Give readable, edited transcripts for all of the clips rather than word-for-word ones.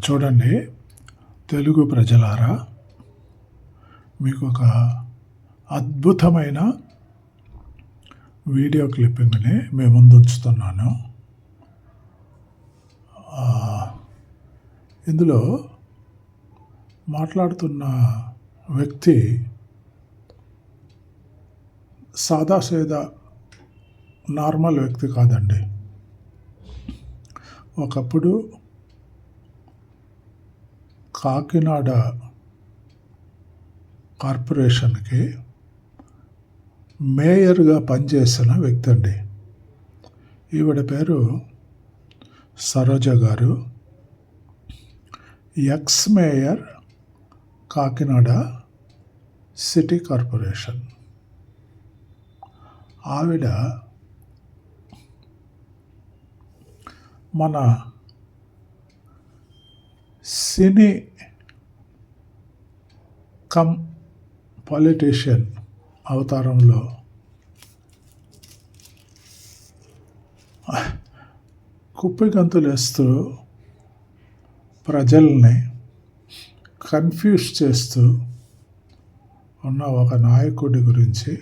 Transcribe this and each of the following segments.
చూడండి తెలుగు ప్రజలారా, మీకు ఒక అద్భుతమైన వీడియో క్లిప్పింగ్ని మీ ముందు ఉంచుతున్నాను. ఇందులో మాట్లాడుతున్న వ్యక్తి సాదాసీదా నార్మల్ వ్యక్తి కాదండి. ఒకప్పుడు కాకినాడ కార్పొరేషన్కి మేయర్గా పనిచేసిన వ్యక్తి అండి. ఈవిడ పేరు సరోజ గారు, X mayor Kakinada city corporation. ఆవిడ మన సినీ కమ్ పొలిటీషియన్ అవతారంలో కుప్పిగంతులేస్తూ ప్రజల్ని కన్ఫ్యూజ్ చేస్తూ ఉన్న ఒక నాయకుడి గురించి,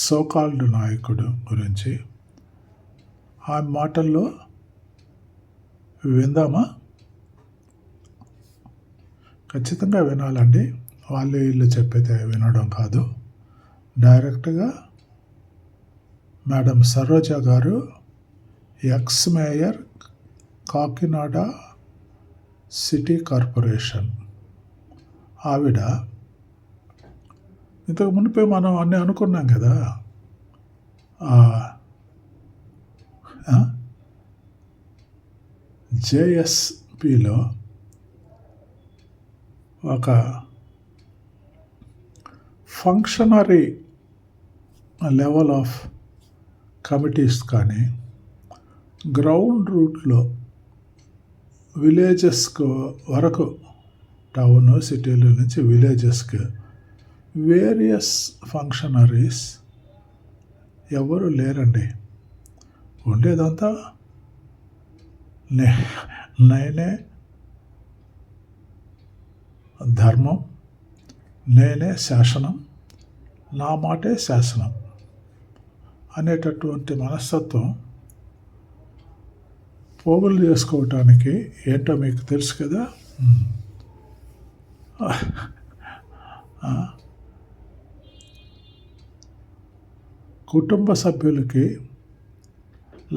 సోకాల్డ్ నాయకుడు గురించి ఆ మాటల్లో విందామా? ఖచ్చితంగా వినాలండి. వాళ్ళు వీళ్ళు చెప్పితే వినడం కాదు. డైరెక్ట్గా మేడం సరోజ గారు, X mayor Kakinada city corporation. ఆవిడ ఇంతకు మునిపే మనం అన్నీ అనుకున్నాం కదా, జేఎస్పిలో ఒక ఫంక్షనరీ లెవెల్ ఆఫ్ కమిటీస్ కానీ, గ్రౌండ్ రూట్లో విలేజెస్కు వరకు, టౌన్ సిటీల నుంచి విలేజెస్కి వేరియస్ ఫంక్షనరీస్ ఎవరు లేరండి. ఉండేదంతా నేనే ధర్మం, నేనే శాసనం, నా మాటే శాసనం అనేటటువంటి మనస్తత్వం పోగులు చేసుకోవటానికి ఏంటో మీకు తెలుసు కదా. కుటుంబ సభ్యులకి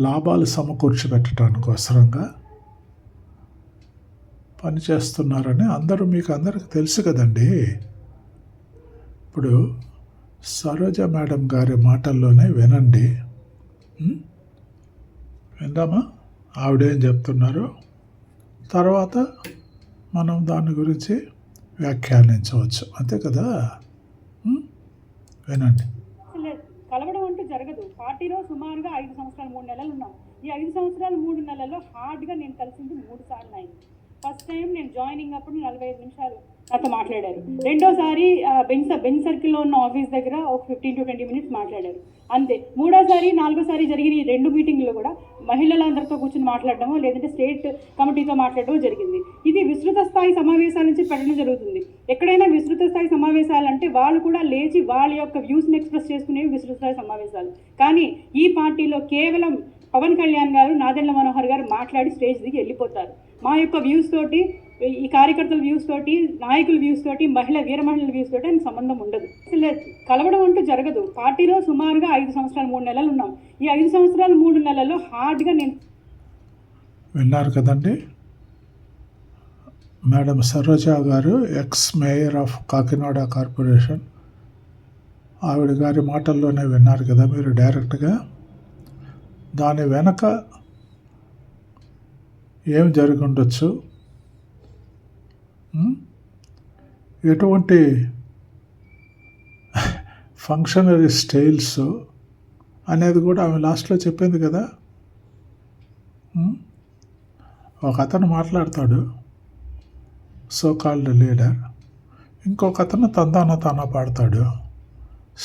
లాభాలు సమకూర్చి పెట్టడానికి అవసరంగా పనిచేస్తున్నారని మీకు అందరికి తెలుసు కదండి. ఇప్పుడు సరోజ మేడం గారి మాటల్లోనే వినండి. విందామా ఆవిడేం చెప్తున్నారు? తర్వాత మనం దాని గురించి వ్యాఖ్యానించవచ్చు, అంతే కదా. వినండి. కలవడం అంటూ జరగదు. పార్టీలో సుమారుగా 5 సంవత్సరాలు 3 నెలలు ఉన్నాం. ఈ 5 సంవత్సరాలు 3 నెలల్లో హార్డ్గా నేను కలిసింది 3 సార్లు అయింది. ఫస్ట్ టైం నేను జాయినింగ్ అప్పుడు 45 నిమిషాలు నాతో మాట్లాడారు. రెండోసారి బెంచ్ సర్కిల్లో ఉన్న ఆఫీస్ దగ్గర ఒక 15 to 20 minutes మాట్లాడారు, అంతే. మూడోసారి 4ఓసారి జరిగిన ఈ 2 మీటింగ్లో కూడా మహిళలందరితో కూర్చొని మాట్లాడడమో లేదంటే స్టేట్ కమిటీతో మాట్లాడడమో జరిగింది. ఇది విస్తృత స్థాయి సమావేశాల నుంచి పెట్టడం జరుగుతుంది. ఎక్కడైనా విస్తృత స్థాయి సమావేశాలు అంటే వాళ్ళు కూడా లేచి వాళ్ళ యొక్క వ్యూస్ని ఎక్స్ప్రెస్ చేసుకునేవి విస్తృత స్థాయి సమావేశాలు. కానీ ఈ పార్టీలో కేవలం పవన్ కళ్యాణ్ గారు, నాదెండ్ల మనోహర్ గారు మాట్లాడి స్టేజ్ దిగి వెళ్ళిపోతారు. మా యొక్క వ్యూస్ తోటి, ఈ కార్యకర్తల వ్యూస్ తోటి, నాయకుల వ్యూస్ తోటి, వీర మహిళల వ్యూస్ తోటి అని సంబంధం ఉండదు. కలవడం అంటూ జరగదు. పార్టీలో సుమారుగా 5 సంవత్సరాలు 3 నెలలు ఉన్నాం. ఈ 5 సంవత్సరాలు 3 నెలల్లో హార్డ్గా నేను విన్నారు కదండి. మేడం సరోజ గారు, X mayor of Kakinada corporation, ఆవిడ గారి మాటల్లోనే విన్నారు కదా మీరు డైరెక్ట్గా. దాని వెనక ఏం జరిగి ఉండొచ్చు, ఎటువంటి ఫంక్షనరీ స్టైల్స్ అనేది కూడా ఆమె లాస్ట్లో చెప్పింది కదా. ఒక అతను మాట్లాడతాడు, సో కాల్డ్ లీడర్, ఇంకొక అతను తానా పాడతాడు,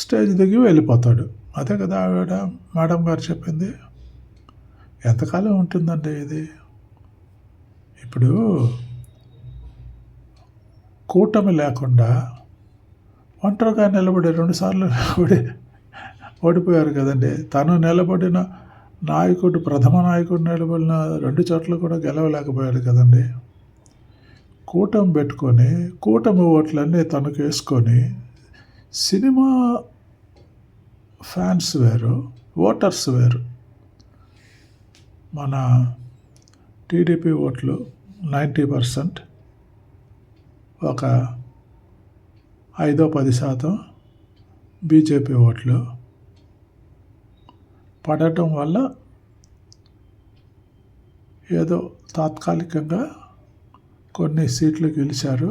స్టేజ్ దిగి వెళ్ళిపోతాడు. అదే కదా ఆవిడ మేడం గారు చెప్పింది. ఎంతకాలం ఉంటుందండి ఇది? ఇప్పుడు కూటమి లేకుండా ఒంటరిగా నిలబడి 2 సార్లు ఓడిపోయారు కదండి. తను నిలబడిన నాయకుడు, ప్రథమ నాయకుడు నిలబడిన 2 చోట్ల కూడా గెలవలేకపోయాడు కదండి. కూటమి పెట్టుకొని కూటమి ఓట్లన్నీ తనకు వేసుకొని సినిమా ఫ్యాన్స్ వేరు, ఓటర్స్ వేరు. మన టీడీపీ ఓట్లు 90%, ఒక 5-10% బీజేపీ ఓట్లు పడటం వల్ల ఏదో తాత్కాలికంగా కొన్ని సీట్లు గెలిచారు,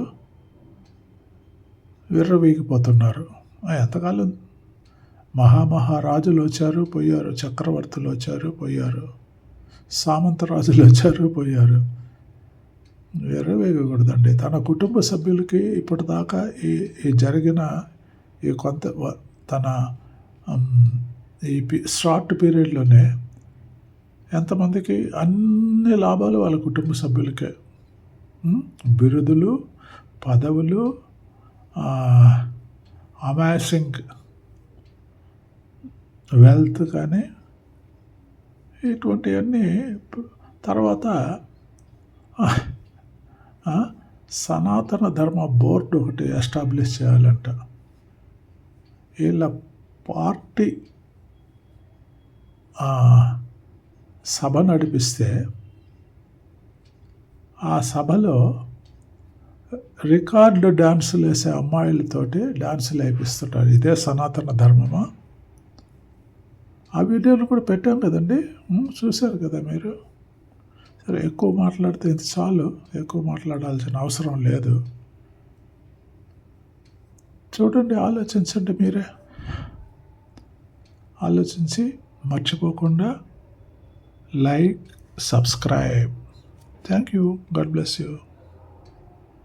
విర్రవీగిపోతున్నారు. ఎంతకాలం మహామహారాజులు వచ్చారు పోయారు, చక్రవర్తులు వచ్చారు పోయారు, సామంతరాజులు వచ్చారు పోయారు. విర్రవీగకూడదండి. తన కుటుంబ సభ్యులకి ఇప్పటిదాకా ఈ జరిగిన ఈ తన షార్ట్ పీరియడ్లోనే ఎంతమందికి అన్ని లాభాలు వాళ్ళ కుటుంబ సభ్యులకే. బిరుదులు, పదవులు, అమేజింగ్ వెల్త్ కానీ ఇటువంటివన్నీ. తర్వాత సనాతన ధర్మ బోర్డు ఒకటి ఎస్టాబ్లిష్ చేయాలంట. వీళ్ళ పార్టీ సభ నడిపిస్తే ఆ సభలో రికార్డు డ్యాన్సులు వేసే అమ్మాయిలతోటి డ్యాన్సులు వేయిస్తుంటారు. ఇదే సనాతన ధర్మమా? ఆ వీడియోలు కూడా పెట్టాం కదండి, చూశారు కదా మీరు. సరే, ఎక్కువ మాట్లాడితే ఇది చాలు, ఎక్కువ మాట్లాడాల్సిన అవసరం లేదు. చూడండి, ఆలోచించండి, మీరే ఆలోచించి మర్చిపోకుండా like, subscribe. Thank you. God bless you.